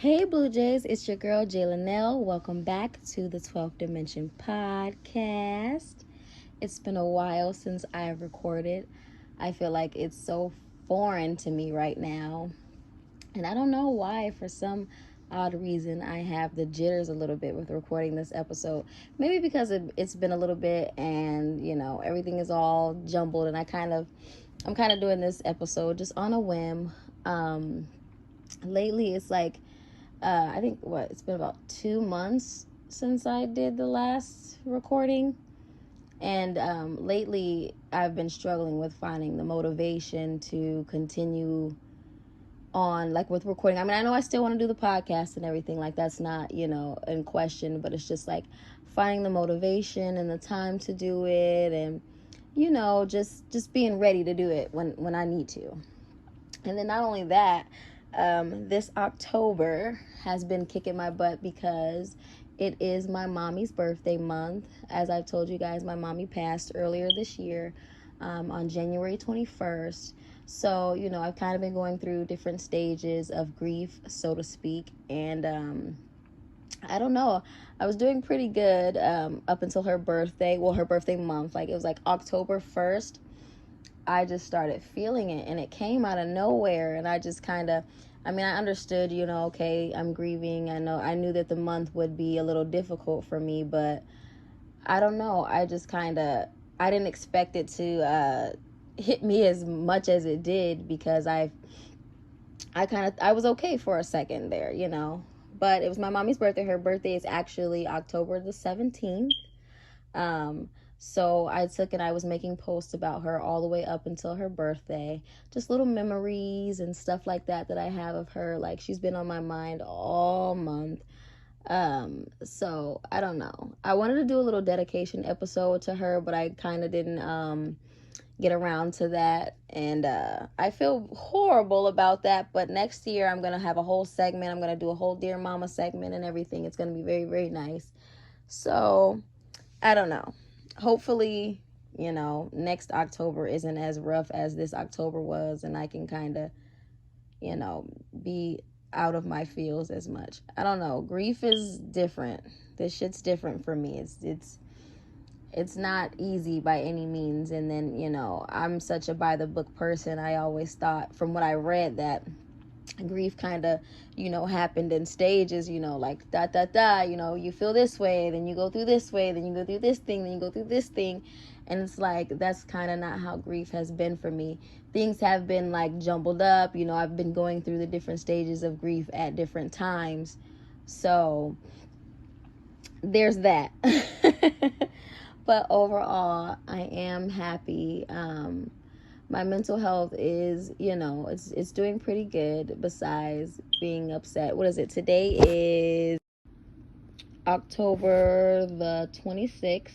Hey Blue Jays, it's your girl Jaylenelle. Welcome back to the 12th Dimension podcast. It's been a while since I've recorded. I feel like it's so foreign to me right now. And I don't know why, for some odd reason, I have the jitters a little bit with recording this episode. Maybe because it's been a little bit and, everything is all jumbled and I'm kind of doing this episode just on a whim. Lately it's like I think it's been about 2 months since I did the last recording. And lately, I've been struggling with finding the motivation to continue on, like with recording. I mean, I know I still want to do the podcast and everything, like that's not, in question, but it's just like finding the motivation and the time to do it and, just being ready to do it when I need to. And then not only that, this October has been kicking my butt because it is my mommy's birthday month. As I've told you guys, my mommy passed earlier this year on January 21st. So, I've kind of been going through different stages of grief, so to speak. And I don't know. I was doing pretty good up until her birthday. Well, her birthday month. Like, it was like October 1st. I just started feeling it and it came out of nowhere. And I just I understood, okay, I'm grieving. I knew that the month would be a little difficult for me, but I don't know. I didn't expect it to hit me as much as it did because I was okay for a second there, But it was my mommy's birthday. Her birthday is actually October the 17th. Um, so I took and I was making posts about her all the way up until her birthday. Just little memories and stuff like that I have of her. Like, she's been on my mind all month. So I don't know. I wanted to do a little dedication episode to her, but I kind of didn't get around to that. And I feel horrible about that. But next year I'm gonna have a whole segment. I'm gonna do a whole Dear Mama segment and everything. It's gonna be very, very nice. So I don't know. Hopefully, next October isn't as rough as this October was, and I can kind of, be out of my feels as much. I don't know. Grief is different. This shit's different for me. It's not easy by any means. And then, I'm such a by the book person. I always thought, from what I read, that grief kind of happened in stages, like you feel this way, then you go through this way, then you go through this thing, then you go through this thing. And it's like, that's kind of not how grief has been for me. Things have been like jumbled up. I've been going through the different stages of grief at different times, so there's that. But overall, I am happy. My mental health is, it's doing pretty good besides being upset. What is it? Today is October the 26th.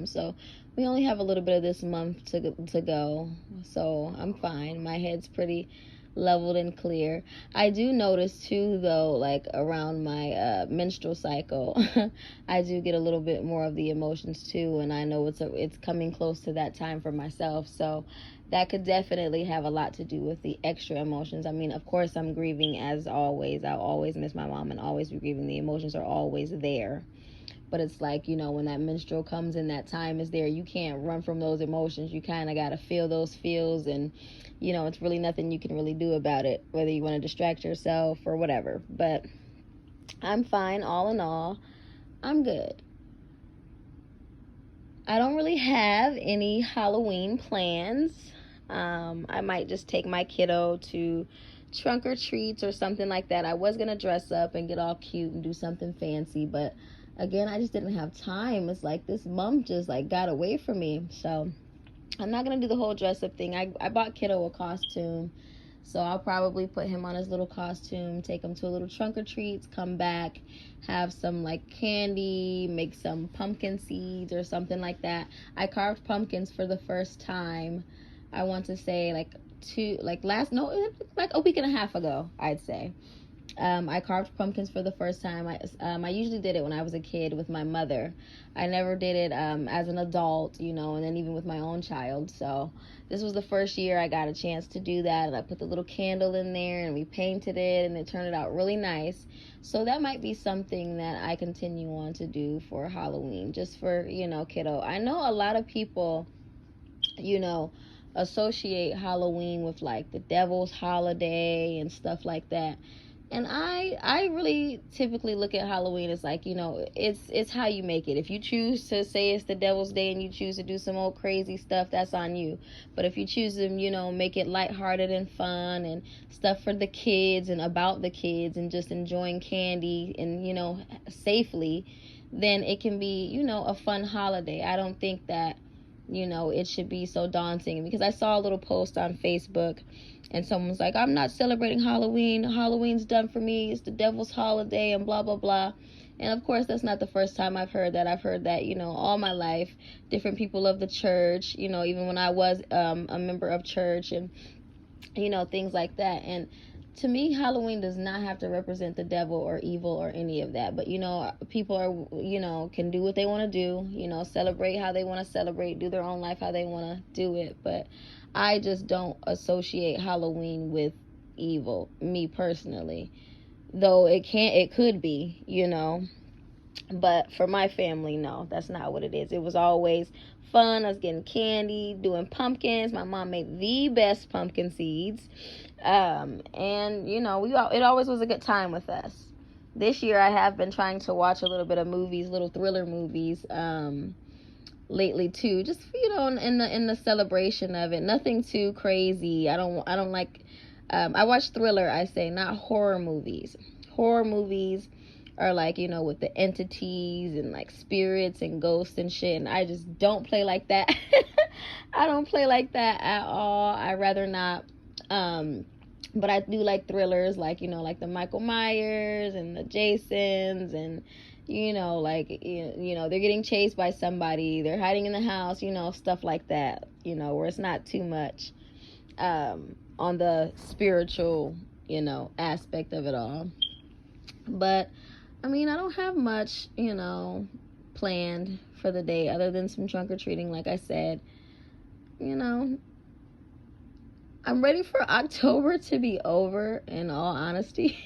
So we only have a little bit of this month to go. So I'm fine. My head's pretty leveled and clear. I do notice too, though, like around my menstrual cycle, I do get a little bit more of the emotions too, and I know it's coming close to that time for myself. So that could definitely have a lot to do with the extra emotions. I mean, of course, I'm grieving as always. I'll always miss my mom and always be grieving. The emotions are always there. But it's like, when that menstrual comes and that time is there, you can't run from those emotions. You kind of got to feel those feels, and, it's really nothing you can really do about it, whether you want to distract yourself or whatever. But I'm fine, all in all. I'm good. I don't really have any Halloween plans. I might just take my kiddo to trunk or treats or something like that. I was going to dress up and get all cute and do something fancy, but again, I just didn't have time. It's like this month just like got away from me. So I'm not going to do the whole dress up thing. I bought kiddo a costume. So I'll probably put him on his little costume, take him to a little trunk or treats, come back, have some like candy, make some pumpkin seeds or something like that. I carved pumpkins for the first time, I want to say like a week and a half ago, I'd say. I carved pumpkins for the first time. I usually did it when I was a kid with my mother. I never did it as an adult, you know, and then even with my own child. So this was the first year I got a chance to do that, and I put the little candle in there, and we painted it, and it turned out really nice. So that might be something that I continue on to do for Halloween, just for, you know, kiddo. I know a lot of people, you know, associate Halloween with like the devil's holiday and stuff like that. And I really typically look at Halloween as like, you know, it's how you make it. If you choose to say it's the devil's day and you choose to do some old crazy stuff, that's on you. But if you choose to, you know, make it lighthearted and fun and stuff for the kids and about the kids and just enjoying candy and, you know, safely, then it can be, you know, a fun holiday. I don't think that, you know, it should be so daunting, because I saw a little post on Facebook and someone's like, I'm not celebrating Halloween. Halloween's done for me. It's the devil's holiday and blah, blah, blah. And of course, that's not the first time I've heard that. I've heard that, you know, all my life. Different people of the church, you know, even when I was a member of church and, you know, things like that. And to me, Halloween does not have to represent the devil or evil or any of that. But, you know, people are, you know, can do what they want to do, you know, celebrate how they want to celebrate, do their own life how they want to do it. But I just don't associate Halloween with evil, me personally. Though it could be, you know. But for my family, no, that's not what it is. It was always fun. I was getting candy, doing pumpkins. My mom made the best pumpkin seeds. And, you know, it always was a good time with us. This year I have been trying to watch a little bit of movies, little thriller movies, lately too. Just, you know, in the celebration of it. Nothing too crazy. I don't like, I watch thriller, I say, not horror movies. Horror movies are like, you know, with the entities and like spirits and ghosts and shit, and I just don't play like that. I don't play like that at all. I rather not. But I do like thrillers, like, you know, like the Michael Myers and the Jasons, and, you know, like, you know, they're getting chased by somebody, they're hiding in the house, you know, stuff like that, you know, where it's not too much on the spiritual, you know, aspect of it all. But I mean, I don't have much, you know, planned for the day other than some trunk or treating, like I said. You know, I'm ready for October to be over, in all honesty.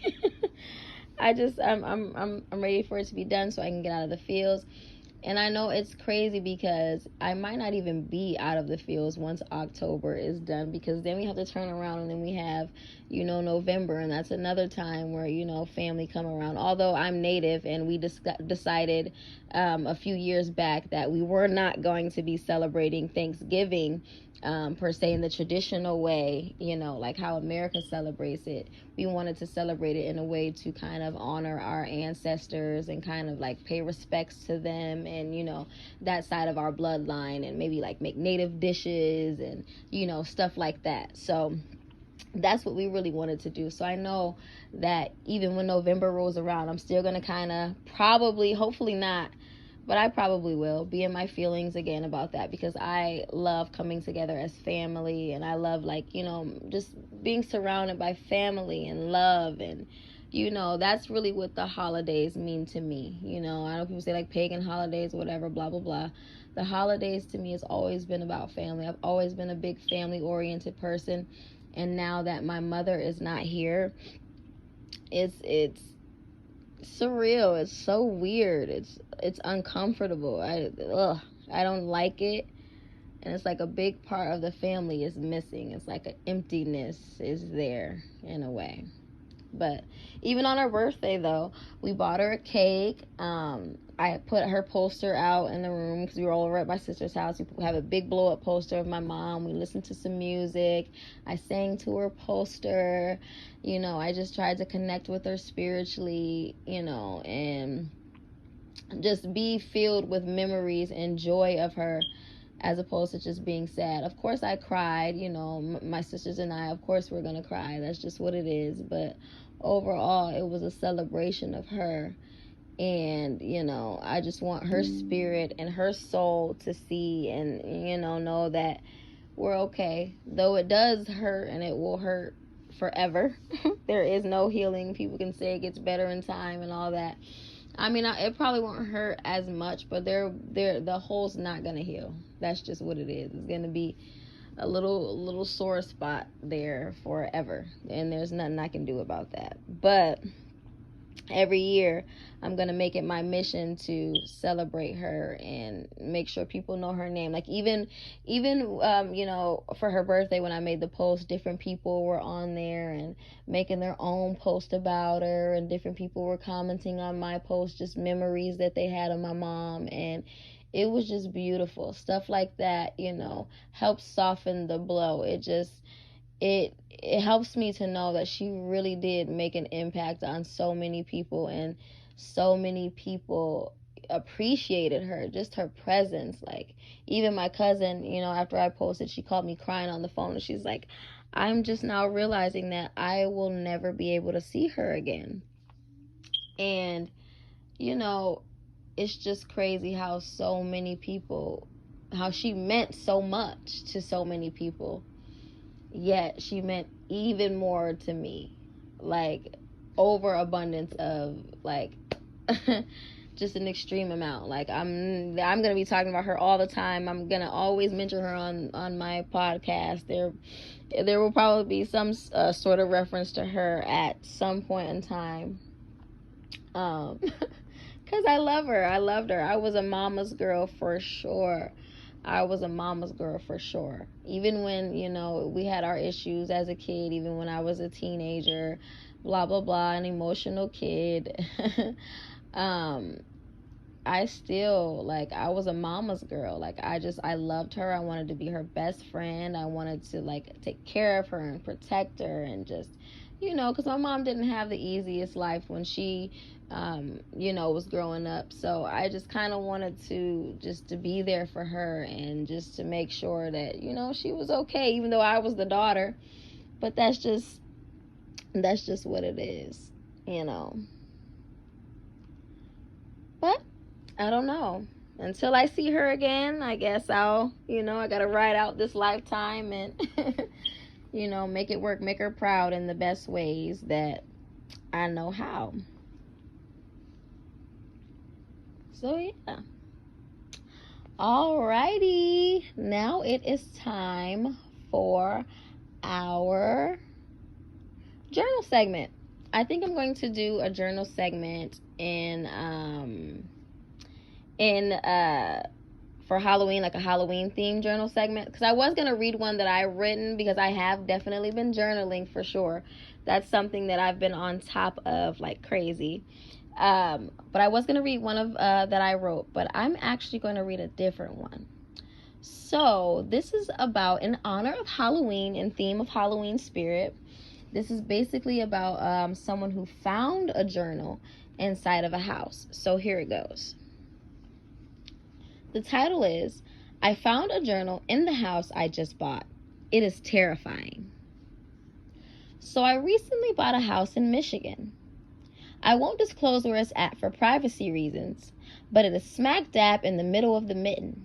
I'm ready for it to be done so I can get out of the fields. And I know it's crazy because I might not even be out of the fields once October is done, because then we have to turn around and then we have, you know, November, and that's another time where, you know, family come around. Although I'm Native, and we decided a few years back that we were not going to be celebrating Thanksgiving per se in the traditional way, you know, like how America celebrates it. We wanted to celebrate it in a way to kind of honor our ancestors and kind of like pay respects to them, and, you know, that side of our bloodline, and maybe like make native dishes and, you know, stuff like that. So that's what we really wanted to do. So I know that even when November rolls around, I'm still going to kind of probably, hopefully not, but I probably will be in my feelings again about that, because I love coming together as family, and I love, like, you know, just being surrounded by family and love, and, you know, that's really what the holidays mean to me. You know, I know people say like pagan holidays, whatever, blah, blah, blah. The holidays to me has always been about family. I've always been a big family oriented person. And now that my mother is not here, it's surreal. It's so weird. It's uncomfortable. I don't like it. And it's like a big part of the family is missing. It's like an emptiness is there in a way. But even on her birthday, though, we bought her a cake. I put her poster out in the room because we were all over at my sister's house. We have a big blow-up poster of my mom. We listened to some music. I sang to her poster. You know, I just tried to connect with her spiritually, you know, and just be filled with memories and joy of her, as opposed to just being sad. Of course I cried, you know, my sisters and I, of course we're gonna cry. That's just what it is. But overall, it was a celebration of her. And, you know, I just want her spirit and her soul to see and, you know that we're okay. Though it does hurt, and it will hurt forever. There is no healing. People can say it gets better in time and all that. I mean, it probably won't hurt as much, but the hole's not gonna heal. That's just what it is. It's gonna be a little sore spot there forever, and there's nothing I can do about that. But every year I'm gonna make it my mission to celebrate her and make sure people know her name. Like even for her birthday, when I made the post, different people were on there and making their own post about her, and different people were commenting on my post, just memories that they had of my mom, and it was just beautiful. Stuff like that, helps soften the blow. It helps me to know that she really did make an impact on so many people, and so many people appreciated her, just her presence. Like, even my cousin, after I posted, she called me crying on the phone, and she's like, I'm just now realizing that I will never be able to see her again. And it's just crazy how she meant so much to so many people, yet she meant even more to me, like overabundance of, like, just an extreme amount. Like, I'm gonna be talking about her all the time. I'm gonna always mention her on my podcast. There will probably be some sort of reference to her at some point in time, because I loved her. I was a mama's girl for sure. Even when, we had our issues as a kid, even when I was a teenager, blah, blah, blah, an emotional kid. I still, like, I was a mama's girl. Like, I loved her. I wanted to be her best friend. I wanted to, like, take care of her and protect her, and just, because my mom didn't have the easiest life when she, was growing up. So I just kind of wanted to be there for her, and just to make sure that, she was okay, even though I was the daughter. But that's just what it is, But I don't know. Until I see her again, I guess I gotta ride out this lifetime and, make it work, make her proud in the best ways that I know how. So, yeah. Alrighty. Now it is time for our journal segment. I think I'm going to do a journal segment for Halloween, like a Halloween themed journal segment, because I was going to read one that I've written, because I have definitely been journaling for sure. That's something that I've been on top of like crazy. But I was going to read one of that I wrote, but I'm actually going to read a different one. So this is about, in honor of Halloween and theme of Halloween spirit. This is basically about someone who found a journal inside of a house. So here it goes. The title is, I found a journal in the house I just bought. It is terrifying. So I recently bought a house in Michigan. I won't disclose where it's at for privacy reasons, but it is smack dab in the middle of the mitten.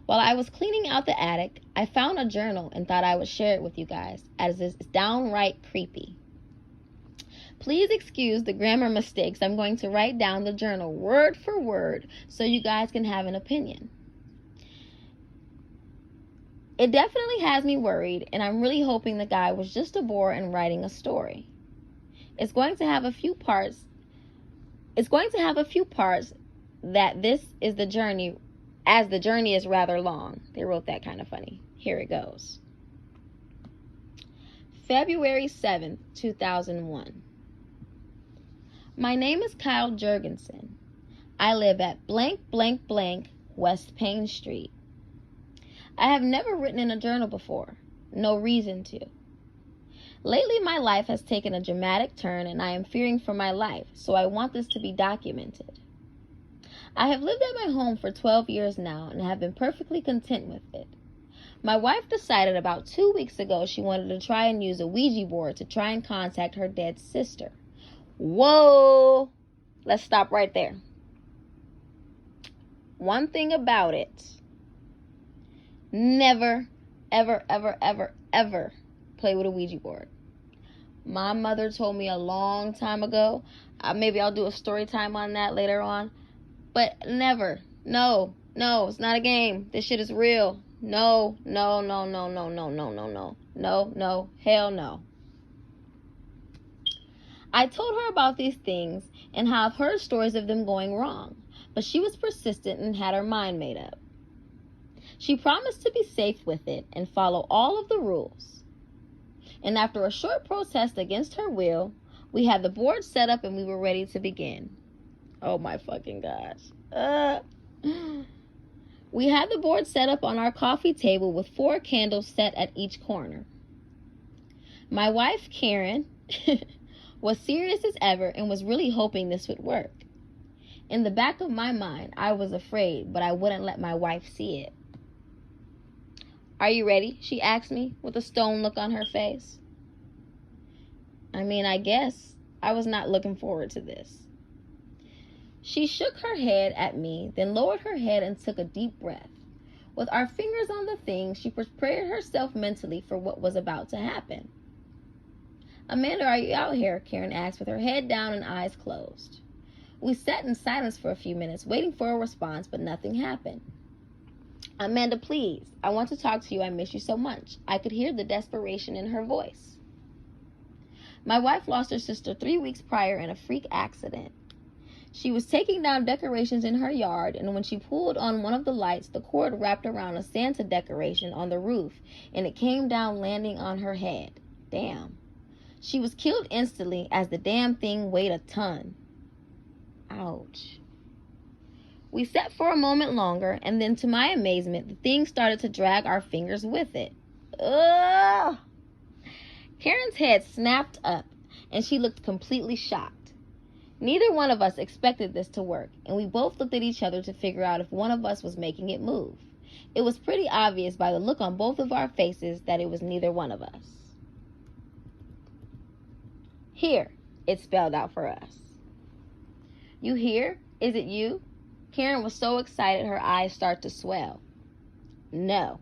While I was cleaning out the attic, I found a journal and thought I would share it with you guys, as it's downright creepy. Please excuse the grammar mistakes. I'm going to write down the journal word for word so you guys can have an opinion. It definitely has me worried, and I'm really hoping the guy was just a bore and writing a story. It's going to have a few parts that this is the journey, as the journey is rather long. They wrote that kind of funny. Here it goes. February 7th, 2001. My name is Kyle Jurgensen. I live at blank, blank, blank, West Payne Street. I have never written in a journal before. No reason to. Lately, my life has taken a dramatic turn, and I am fearing for my life, so I want this to be documented. I have lived at my home for 12 years now and have been perfectly content with it. My wife decided about 2 weeks ago she wanted to try and use a Ouija board to try and contact her dead sister. Whoa! Let's stop right there. One thing about it, never, ever, ever, ever, ever play with a Ouija board. My mother told me a long time ago. Maybe I'll do a story time on that later on. But never. No, it's not a game. This shit is real. No, no, no, no, no, no, no, no, no. No, no, hell no. I told her about these things and how I've heard stories of them going wrong, but she was persistent and had her mind made up. She promised to be safe with it and follow all of the rules. And after a short protest against her will, we had the board set up and we were ready to begin. Oh my fucking gosh. We had the board set up on our coffee table with 4 candles set at each corner. My wife, Karen, was serious as ever and was really hoping this would work. In the back of my mind, I was afraid, but I wouldn't let my wife see it. Are you ready? She asked me with a stone look on her face. I mean, I guess. I was not looking forward to this. She shook her head at me, then lowered her head and took a deep breath. With our fingers on the thing, she prepared herself mentally for what was about to happen. Amanda, are you out here? Karen asked with her head down and eyes closed. We sat in silence for a few minutes, waiting for a response, but nothing happened. Amanda, please. I want to talk to you. I miss you so much. I could hear the desperation in her voice. My wife lost her sister 3 weeks prior in a freak accident. She was taking down decorations in her yard, and when she pulled on one of the lights, the cord wrapped around a Santa decoration on the roof, and it came down landing on her head. Damn. She was killed instantly as the damn thing weighed a ton. Ouch. We sat for a moment longer, and then to my amazement, the thing started to drag our fingers with it. Ugh! Karen's head snapped up, and she looked completely shocked. Neither one of us expected this to work, and we both looked at each other to figure out if one of us was making it move. It was pretty obvious by the look on both of our faces that it was neither one of us. Here, it spelled out for us. You here? Is it you? Karen was so excited her eyes started to swell. No.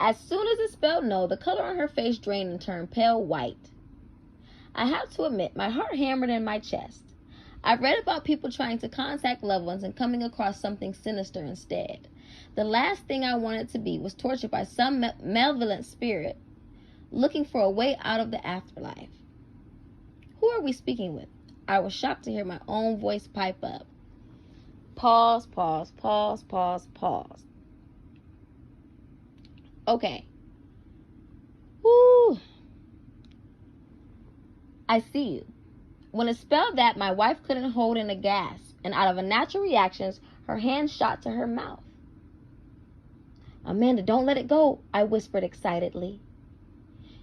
As soon as it spelled no, the color on her face drained and turned pale white. I have to admit, my heart hammered in my chest. I've read about people trying to contact loved ones and coming across something sinister instead. The last thing I wanted to be was tortured by some malevolent spirit looking for a way out of the afterlife. Who are we speaking with? I was shocked to hear my own voice pipe up. Pause, pause, pause, pause, pause. Okay. Woo. I see you. When it spelled that, my wife couldn't hold in a gasp, and out of a natural reaction, her hand shot to her mouth. Amanda, don't let it go, I whispered excitedly.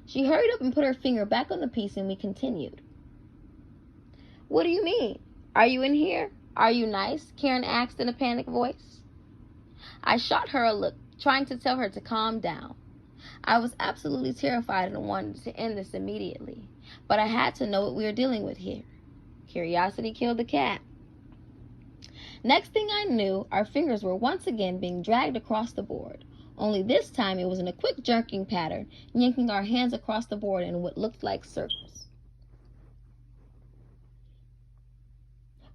She hurried up and put her finger back on the piece, and we continued. What do you mean? Are you in here? Are you nice? Karen asked in a panicked voice. I shot her a look, trying to tell her to calm down. I was absolutely terrified and wanted to end this immediately, but I had to know what we were dealing with here. Curiosity killed the cat. Next thing I knew, our fingers were once again being dragged across the board. Only this time it was in a quick jerking pattern, yanking our hands across the board in what looked like circles.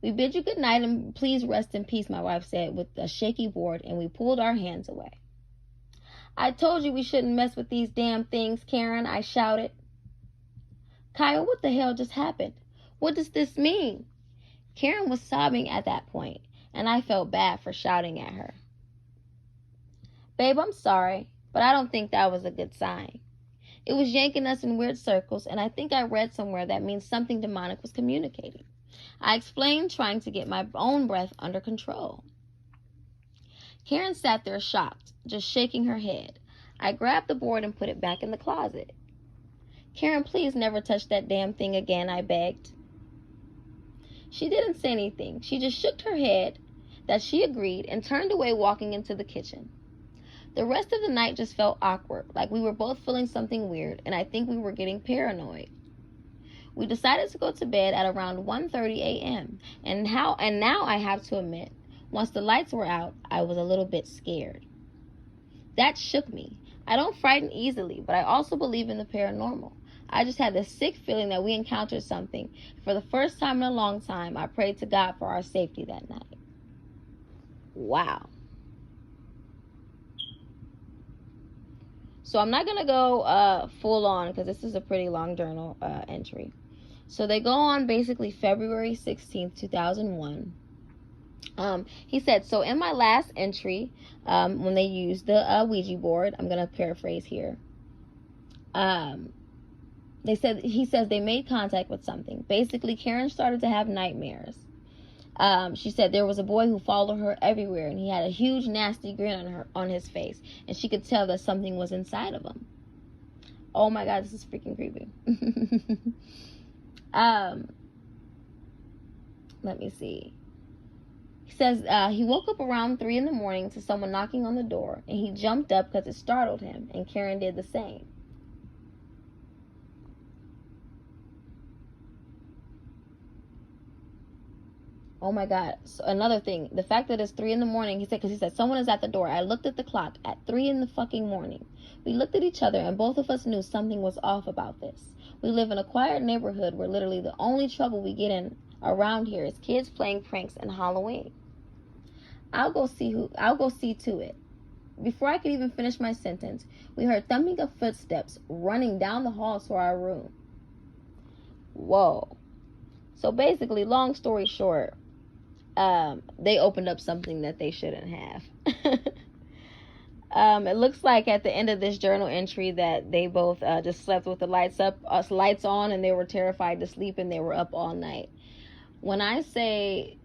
We bid you good night and please rest in peace, my wife said with a shaky board, and we pulled our hands away. I told you we shouldn't mess with these damn things, Karen, I shouted. Kyle, what the hell just happened? What does this mean? Karen was sobbing at that point, and I felt bad for shouting at her. Babe, I'm sorry, but I don't think that was a good sign. It was yanking us in weird circles, and I think I read somewhere that means something demonic was communicating. I explained, trying to get my own breath under control. Karen sat there shocked, just shaking her head. I grabbed the board and put it back in the closet. Karen, please never touch that damn thing again, I begged. She didn't say anything. She just shook her head that she agreed and turned away, walking into the kitchen. The rest of the night just felt awkward, like we were both feeling something weird, and I think we were getting paranoid. We decided to go to bed at around 1:30 a.m., and now I have to admit, once the lights were out, I was a little bit scared. That shook me. I don't frighten easily, but I also believe in the paranormal. I just had this sick feeling that we encountered something. For the first time in a long time, I prayed to God for our safety that night. Wow. So I'm not going to go full on because this is a pretty long journal entry. So they go on basically February 16th, 2001. He said, so in my last entry, when they used the Ouija board, I'm going to paraphrase here. He says they made contact with something. Basically, Karen started to have nightmares. She said there was a boy who followed her everywhere, and he had a huge, nasty grin on his face, and she could tell that something was inside of him. Oh my God, this is freaking creepy. Let me see. He says he woke up around 3 in the morning to someone knocking on the door, and he jumped up because it startled him, and Karen did the same. Oh my God. So another thing, the fact that it's 3 in the morning, because he said, someone is at the door. I looked at the clock at 3 in the fucking morning. We looked at each other and both of us knew something was off about this. We live in a quiet neighborhood where literally the only trouble we get in around here is kids playing pranks and Halloween. I'll go see to it. Before I could even finish my sentence, we heard thumping of footsteps running down the hall to our room. Whoa. So basically, long story short, they opened up something that they shouldn't have. It looks like at the end of this journal entry that they both just slept with the lights on, and they were terrified to sleep, and they were up all night. When I say,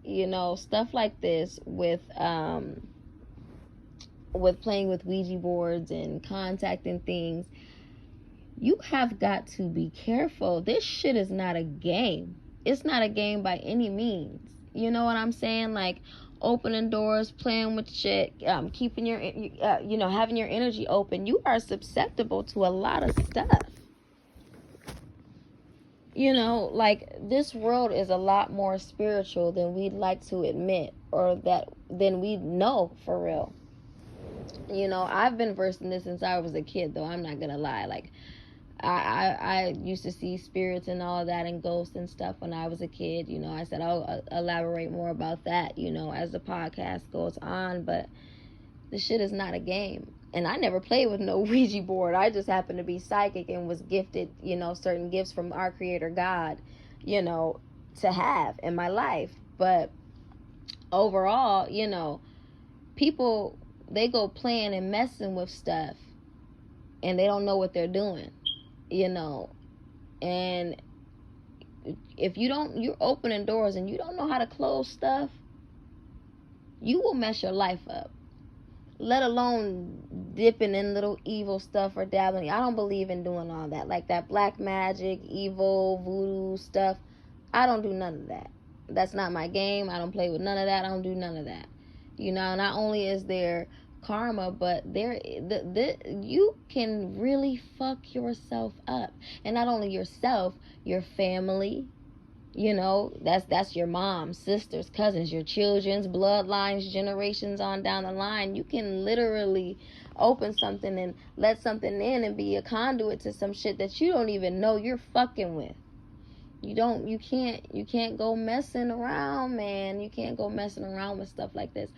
stuff like this with playing with Ouija boards and contacting things, you have got to be careful. This shit is not a game. It's not a game by any means. You know what I'm saying? Like opening doors, playing with shit, keeping your, having your energy open. You are susceptible to a lot of stuff. Like this world is a lot more spiritual than we'd like to admit, or than we know for real. I've been versed in this since I was a kid, though. I'm not gonna lie. Like, I used to see spirits and all of that and ghosts and stuff when I was a kid. I said I'll elaborate more about that, as the podcast goes on. But this shit is not a game. And I never played with no Ouija board. I just happened to be psychic and was gifted, certain gifts from our creator God, to have in my life. But overall, people, they go playing and messing with stuff and they don't know what they're doing. And if you're opening doors and you don't know how to close stuff, you will mess your life up, let alone dipping in little evil stuff or dabbling. I don't believe in doing all that, like that black magic, evil, voodoo stuff. I don't do none of that. That's not my game. I don't play with none of that. I don't do none of that. Not only is there karma, but you can really fuck yourself up. And not only yourself, your family, that's your mom, sisters, cousins, your children's bloodlines, generations on down the line. You can literally open something and let something in and be a conduit to some shit that you don't even know you're fucking with. You can't go messing around, man. You can't go messing around with stuff like this.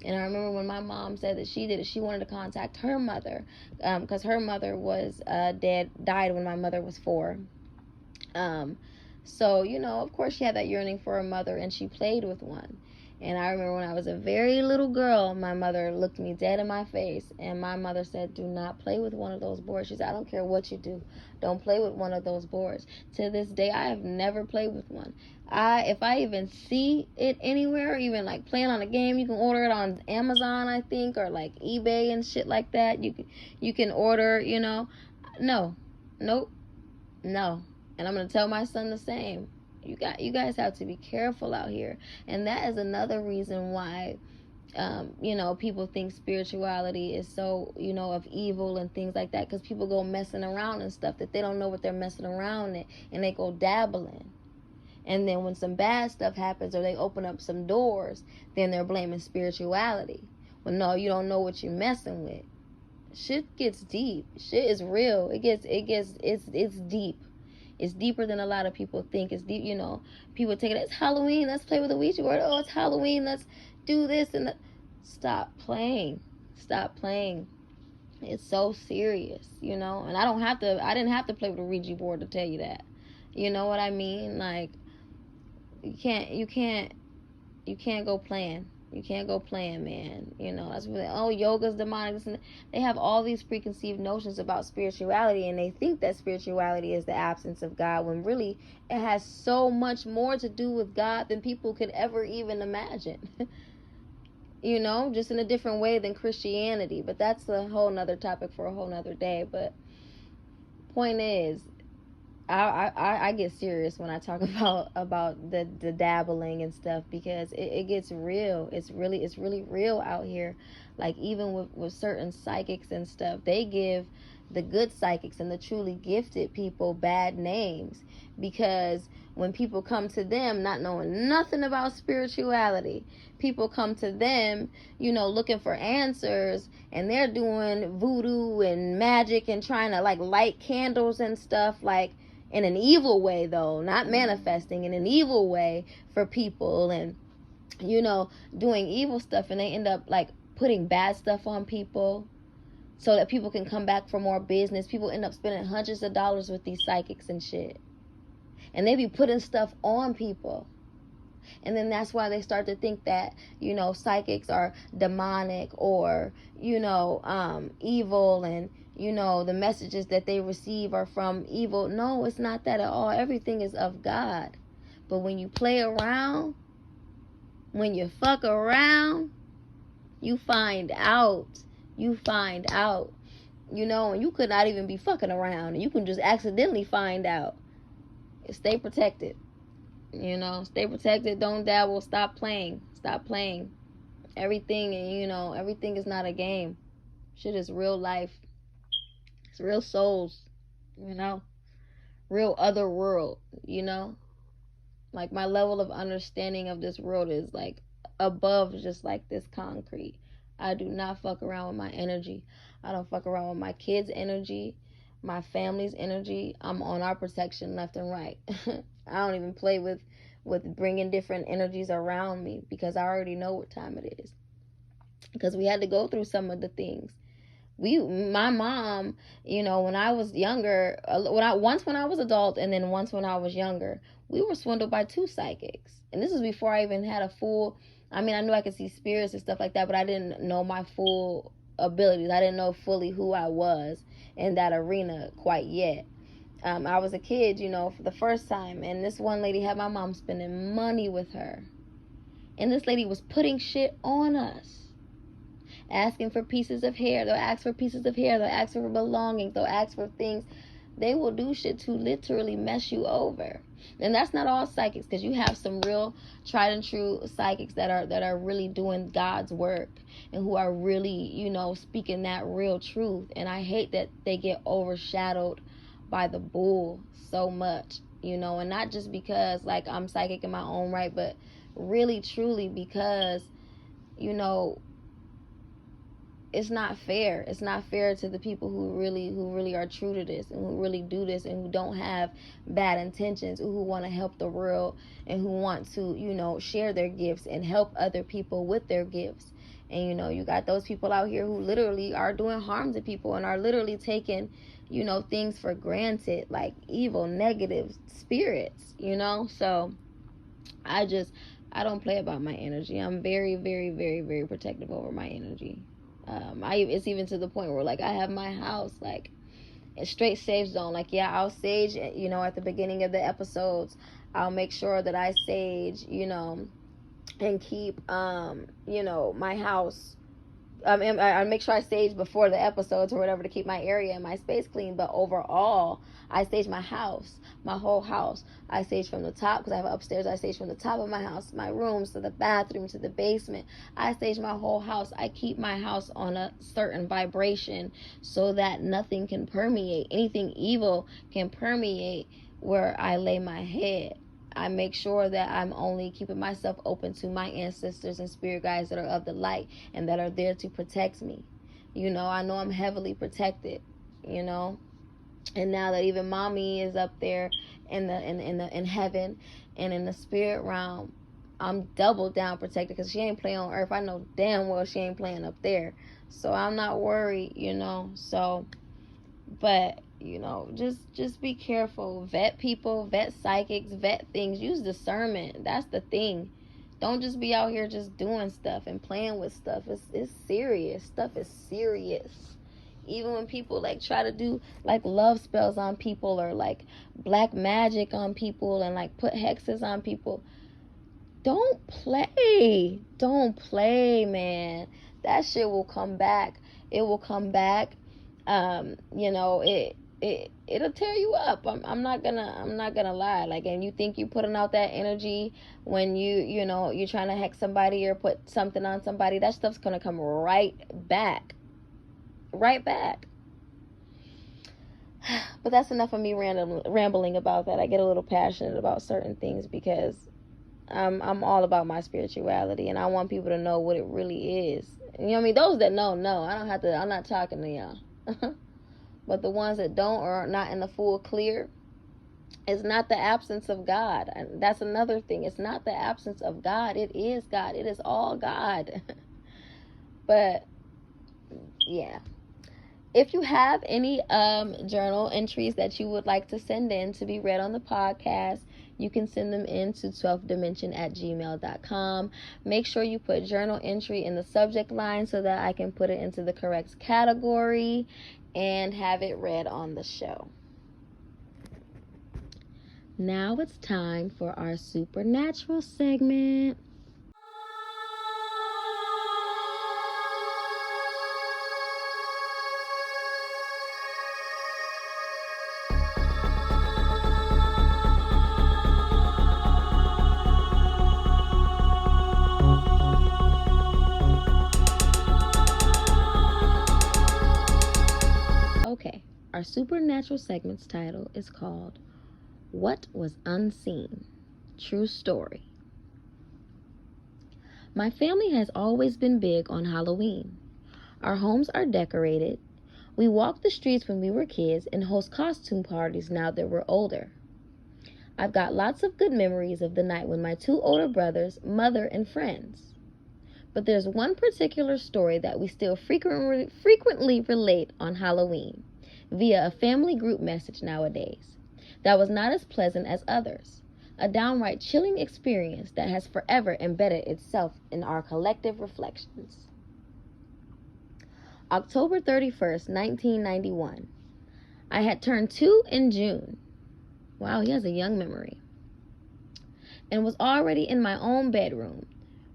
And I remember when my mom said that she did it, she wanted to contact her mother, because her mother was died when my mother was 4. So, of course she had that yearning for a mother, and she played with one. And I remember when I was a very little girl, my mother looked me dead in my face, and my mother said, do not play with one of those boards. She said, I don't care what you do, don't play with one of those boards. To this day, I have never played with one. If I even see it anywhere, even like playing on a game, you can order it on Amazon, I think, or like eBay and shit like that. You can order, no, nope, no. And I'm going to tell my son the same. You guys have to be careful out here. And that is another reason why, people think spirituality is so, of evil and things like that. Because people go messing around and stuff that they don't know what they're messing around in. And they go dabbling. And then when some bad stuff happens or they open up some doors, then they're blaming spirituality. Well, no, you don't know what you're messing with. shit gets deep. Shit is real. It's deep. It's deeper than a lot of people think. It's deep, people take it, it's Halloween, let's play with a Ouija board. Oh, it's Halloween, let's do this and that. Stop playing. Stop playing. It's so serious, and I didn't have to play with a Ouija board to tell you that. You know what I mean? Like, you can't go playing. You can't go playing, man. That's what yoga's demonic. They have all these preconceived notions about spirituality, and they think that spirituality is the absence of God, when really it has so much more to do with God than people could ever even imagine. Just in a different way than Christianity. But that's a whole nother topic for a whole nother day. But point is, I get serious when I talk about the dabbling and stuff, because it gets real. It's really real out here. Like, even with certain psychics and stuff, they give the good psychics and the truly gifted people bad names, because when people come to them not knowing nothing about spirituality, people come to them, looking for answers, and they're doing voodoo and magic and trying to like light candles and stuff, like in an evil way, though, not manifesting, in an evil way for people, and doing evil stuff, and they end up like putting bad stuff on people so that people can come back for more business. People end up spending hundreds of dollars with these psychics and shit, and they be putting stuff on people. And then that's why they start to think that, psychics are demonic, or, evil, and, the messages that they receive are from evil. No, it's not that at all. Everything is of God. But when you play around, when you fuck around, you find out. You find out. And you could not even be fucking around, and you can just accidentally find out. Stay protected. Stay protected. Don't dabble. Stop playing. Stop playing. Everything, and everything is not a game. Shit is real life. It's real souls. Real other world. Like, my level of understanding of this world is like above just like this concrete. I do not fuck around with my energy. I don't fuck around with my kids' energy, my family's energy. I'm on our protection left and right. I don't even play with bringing different energies around me, because I already know what time it is. Because we had to go through some of the things. My mom, when I was younger, once when I was adult, and then once when I was younger, we were swindled by 2 psychics. And this was before I even had a full, I knew I could see spirits and stuff like that, but I didn't know my full abilities. I didn't know fully who I was in that arena quite yet. I was a kid, for the first time, and this one lady had my mom spending money with her. And this lady was putting shit on us. Asking for pieces of hair. They'll ask for pieces of hair. They'll ask for belongings. They'll ask for things. They will do shit to literally mess you over. And that's not all psychics, because you have some real tried and true psychics that are really doing God's work, and who are really, speaking that real truth. And I hate that they get overshadowed by the bull so much, and not just because like I'm psychic in my own right, but really truly because it's not fair. It's not fair to the people who really are true to this, and who really do this, and who don't have bad intentions, who want to help the world, and who want to share their gifts and help other people with their gifts. And you got those people out here who literally are doing harm to people, and are literally taking things for granted, like evil, negative spirits, So I don't play about my energy. I'm very, very, very, very protective over my energy. It's even to the point where, like, I have my house like a straight safe zone. Like, yeah, I'll sage, at the beginning of the episodes, I'll make sure that I sage, and keep, my house. I make sure I stage before the episodes or whatever, to keep my area and my space clean. But overall, I stage my house, my whole house. I stage from the top, because I have upstairs. I stage from the top of my house, my rooms, to the bathroom, to the basement. I stage my whole house. I keep my house on a certain vibration, so that nothing can permeate. Anything evil can permeate where I lay my head. I make sure that I'm only keeping myself open to my ancestors and spirit guides that are of the light, and that are there to protect me. You know, I know I'm heavily protected, you know. And now that even mommy is up there in heaven and in the spirit realm, I'm double down protected, because she ain't playing on earth. I know damn well she ain't playing up there. So I'm not worried, you know. So, but you know, just be careful. Vet people, vet psychics, vet things. Use discernment. That's the thing. Don't just be out here just doing stuff and playing with stuff. It's serious. Stuff is serious. Even when people like try to do like love spells on people, or like black magic on people, and like put hexes on people, don't play. Don't play, man. That shit will come back. It will come back. You know, it'll tear you up. I'm not gonna lie. Like, and you think you putting out that energy when you know, you're trying to hex somebody or put something on somebody, that stuff's gonna come right back. Right back. But that's enough of me rambling about that. I get a little passionate about certain things because I'm all about my spirituality, and I want people to know what it really is. You know what I mean? Those that know. I don't have to. I'm not talking to y'all. But the ones that don't, or are not in the full clear, it's not the absence of God. And that's another thing. It's not the absence of God. It is God. It is all God. But yeah. If you have any journal entries that you would like to send in to be read on the podcast, you can send them in to 12thdimension@gmail.com. Make sure you put journal entry in the subject line so that I can put it into the correct category and have it read on the show. Now it's time for our supernatural segment. Okay, our supernatural segment's title is called What Was Unseen? True Story. My family has always been big on Halloween. Our homes are decorated. We walk the streets when we were kids and host costume parties now that we're older. I've got lots of good memories of the night with my two older brothers, mother, and friends. But there's one particular story that we still frequently relate on Halloween via a family group message nowadays that was not as pleasant as others. A downright chilling experience that has forever embedded itself in our collective reflections. October 31st, 1991. I had turned 2 in June. Wow, he has a young memory. And was already in my own bedroom,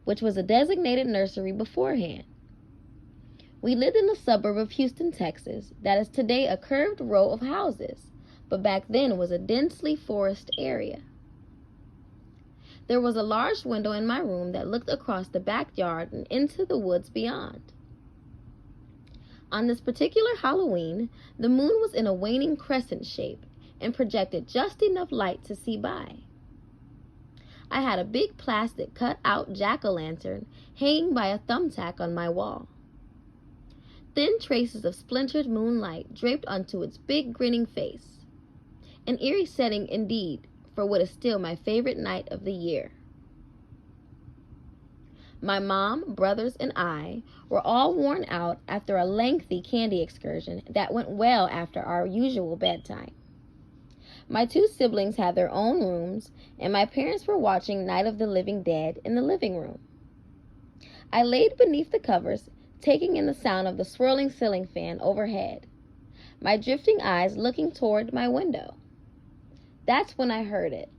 which was a designated nursery beforehand. We lived in a suburb of Houston, Texas, that is today a curved row of houses, but back then was a densely forested area. There was a large window in my room that looked across the backyard and into the woods beyond. On this particular Halloween, the moon was in a waning crescent shape and projected just enough light to see by. I had a big plastic cut-out jack-o'-lantern hanging by a thumbtack on my wall. Thin traces of splintered moonlight draped onto its big grinning face. An eerie setting indeed for what is still my favorite night of the year. My mom, brothers, and I were all worn out after a lengthy candy excursion that went well after our usual bedtime. My two siblings had their own rooms, and my parents were watching Night of the Living Dead in the living room. I laid beneath the covers, taking in the sound of the swirling ceiling fan overhead, my drifting eyes looking toward my window. That's when I heard it.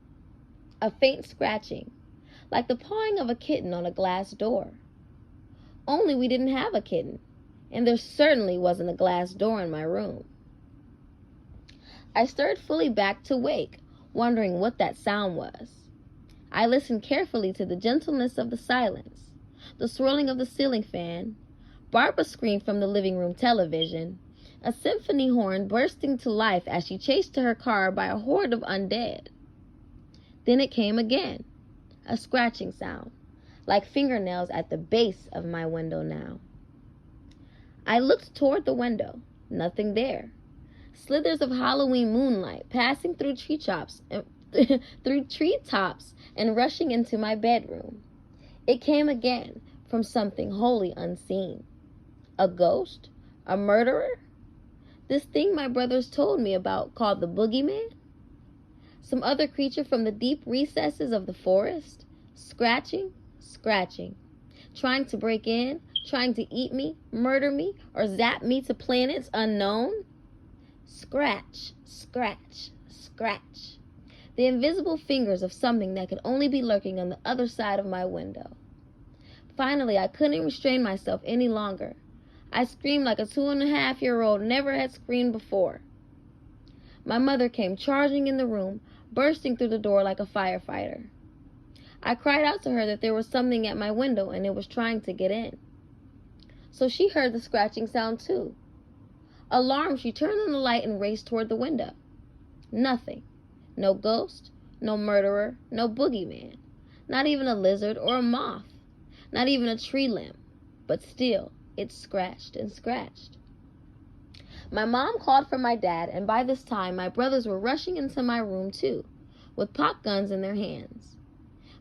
A faint scratching, like the pawing of a kitten on a glass door. Only we didn't have a kitten, and there certainly wasn't a glass door in my room. I stirred fully back to wake, wondering what that sound was. I listened carefully to the gentleness of the silence, the swirling of the ceiling fan, Barbara screamed from the living room television, a symphony horn bursting to life as she chased to her car by a horde of undead. Then it came again, a scratching sound, like fingernails at the base of my window now. I looked toward the window. Nothing there. Slithers of Halloween moonlight passing through treetops and rushing into my bedroom. It came again from something wholly unseen. A ghost? A murderer? This thing my brothers told me about called the boogeyman? Some other creature from the deep recesses of the forest? Scratching, scratching, trying to break in, trying to eat me, murder me, or zap me to planets unknown? Scratch, scratch, scratch. The invisible fingers of something that could only be lurking on the other side of my window. Finally, I couldn't restrain myself any longer. I screamed like a 2.5-year-old never had screamed before. My mother came charging in the room, bursting through the door like a firefighter. I cried out to her that there was something at my window and it was trying to get in. So she heard the scratching sound too. Alarmed, she turned on the light and raced toward the window. Nothing. No ghost, no murderer, no boogeyman. Not even a lizard or a moth. Not even a tree limb. But still, it scratched and scratched. My mom called for my dad, and by this time my brothers were rushing into my room too, with pop guns in their hands.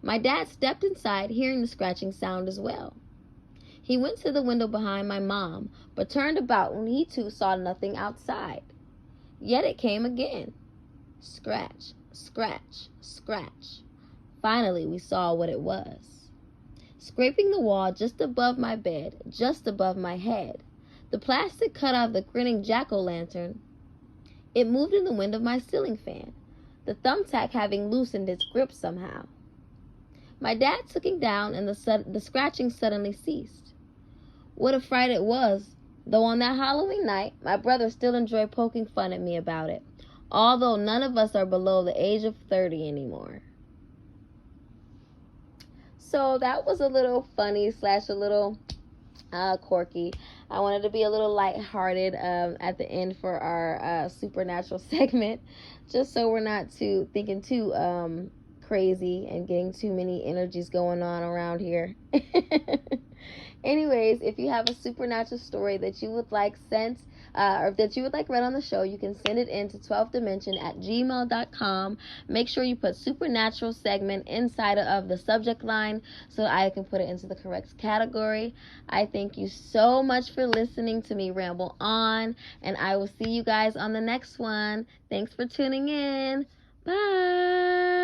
My dad stepped inside, hearing the scratching sound as well. He went to the window behind my mom, but turned about when he too saw nothing outside. Yet it came again. Scratch, scratch, scratch. Finally, we saw what it was. Scraping the wall just above my bed, just above my head, the plastic cut out of the grinning jack-o'-lantern. It moved in the wind of my ceiling fan, the thumbtack having loosened its grip somehow. My dad took it down, and the scratching suddenly ceased. What a fright it was, though on that Halloween night, my brother still enjoyed poking fun at me about it, although none of us are below the age of 30 anymore. So that was a little funny / a little quirky. I wanted to be a little lighthearted at the end for our supernatural segment, just so we're not thinking too crazy and getting too many energies going on around here. Anyways, if you have a supernatural story that you would like sent or that you would like read on the show, you can send it in to 12dimension@gmail.com. Make sure you put supernatural segment inside of the subject line so I can put it into the correct category. I thank you so much for listening to me ramble on, and I will see you guys on the next one. Thanks for tuning in. Bye.